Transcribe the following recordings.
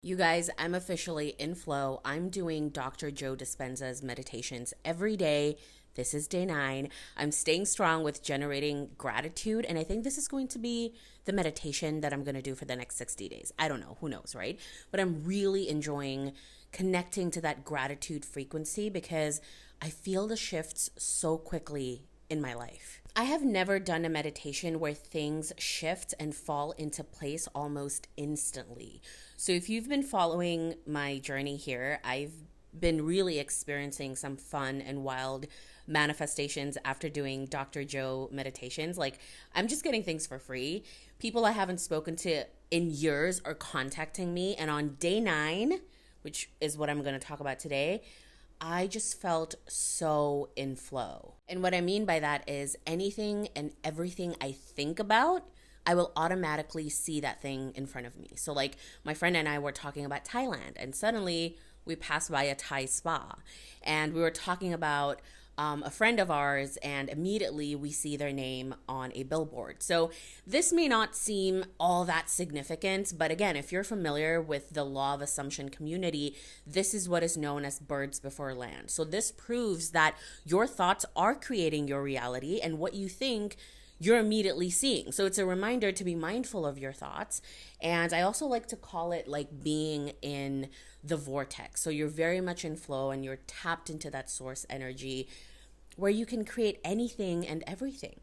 You guys, I'm officially in flow. I'm doing Dr. Joe Dispenza's meditations every day. This is day 9. I'm staying strong with generating gratitude, and I think this is going to be the meditation that I'm going to do for the next 60 days. I don't know, who knows, right? But I'm really enjoying connecting to that gratitude frequency because I feel the shifts so quickly in my life. I have never done a meditation where things shift and fall into place almost instantly. So, if you've been following my journey here, I've been really experiencing some fun and wild manifestations after doing Dr. Joe meditations. Like, I'm just getting things for free. People I haven't spoken to in years are contacting me. And on day 9, which is what I'm going to talk about today, I just felt so in flow. And what I mean by that is anything and everything I think about, I will automatically see that thing in front of me. So, like, my friend and I were talking about Thailand, and suddenly we passed by a Thai spa, and we were talking about a friend of ours, and immediately we see their name on a billboard. So this may not seem all that significant, but again, if you're familiar with the law of assumption community, this is what is known as birds before land. So this proves that your thoughts are creating your reality, and what you think you're immediately seeing. So it's a reminder to be mindful of your thoughts. And I also like to call it like being in the vortex. So you're very much in flow and you're tapped into that source energy where you can create anything and everything.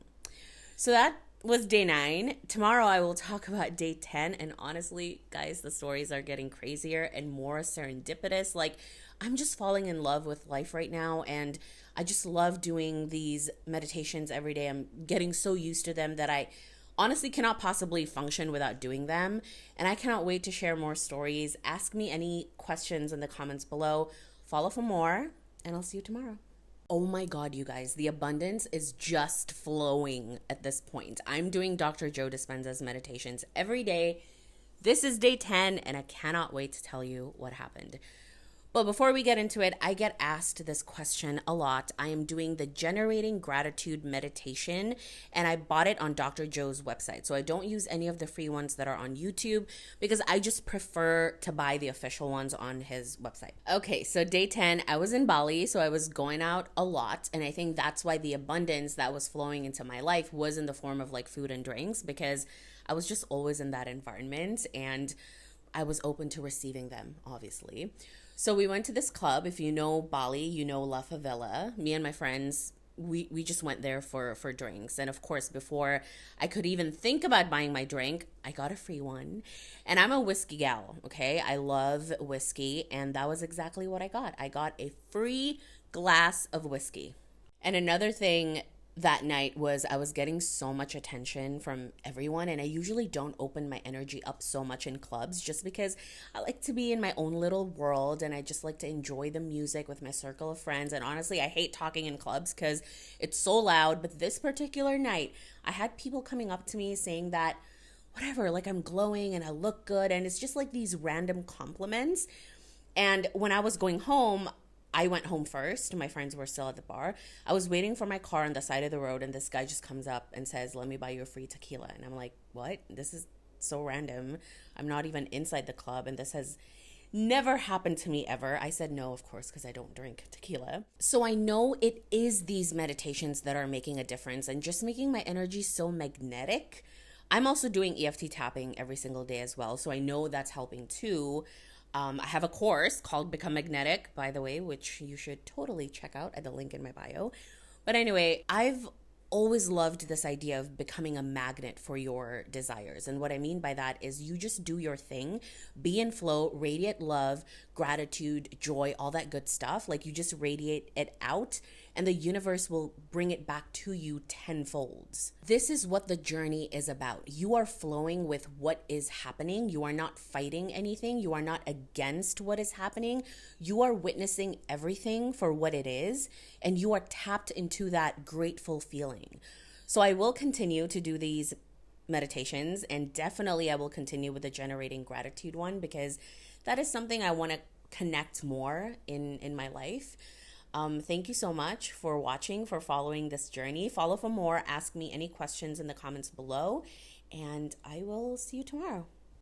So that was day 9. Tomorrow I will talk about day 10. And honestly, guys, the stories are getting crazier and more serendipitous. Like, I'm just falling in love with life right now. And I just love doing these meditations every day. I'm getting so used to them that I honestly cannot possibly function without doing them. And I cannot wait to share more stories. Ask me any questions in the comments below. Follow for more, and I'll see you tomorrow. Oh my God, you guys, the abundance is just flowing at this point. I'm doing Dr. Joe Dispenza's meditations every day. This is day 10, and I cannot wait to tell you what happened. But before we get into it, I get asked this question a lot. I am doing the Generating Gratitude meditation, and I bought it on Dr. Joe's website. So I don't use any of the free ones that are on YouTube because I just prefer to buy the official ones on his website. Okay, so day 10, I was in Bali, so I was going out a lot, and I think that's why the abundance that was flowing into my life was in the form of like food and drinks, because I was just always in that environment and I was open to receiving them, obviously. So we went to this club. If you know Bali, you know La Favela. Me and my friends, we just went there for drinks. And of course, before I could even think about buying my drink, I got a free one. And I'm a whiskey gal, okay? I love whiskey, and that was exactly what I got. I got a free glass of whiskey. And another thing that night was I was getting so much attention from everyone, and I usually don't open my energy up so much in clubs just because I like to be in my own little world and I just like to enjoy the music with my circle of friends. And honestly, I hate talking in clubs because it's so loud. But this particular night, I had people coming up to me saying that whatever, like I'm glowing and I look good, and it's just like these random compliments. And when I was going home, I went home first. My friends were still at the bar. I was waiting for my car on the side of the road, and this guy just comes up and says, "Let me buy you a free tequila." And I'm like, what? This is so random. I'm not even inside the club, and this has never happened to me ever. I said no, of course, because I don't drink tequila. So I know it is these meditations that are making a difference and just making my energy so magnetic. I'm also doing EFT tapping every single day as well, so I know that's helping too. I have a course called Become Magnetic, by the way, which you should totally check out at the link in my bio. But anyway, I've always loved this idea of becoming a magnet for your desires. And what I mean by that is you just do your thing, be in flow, radiate love, gratitude, joy, all that good stuff. Like, you just radiate it out and the universe will bring it back to you tenfolds. This is what the journey is about. You are flowing with what is happening. You are not fighting anything. You are not against what is happening. You are witnessing everything for what it is, and you are tapped into that grateful feeling. So I will continue to do these meditations, and definitely I will continue with the Generating Gratitude one because that is something I want to connect more in my life. Thank you so much for watching, for following this journey. Follow for more. Ask me any questions in the comments below, and I will see you tomorrow.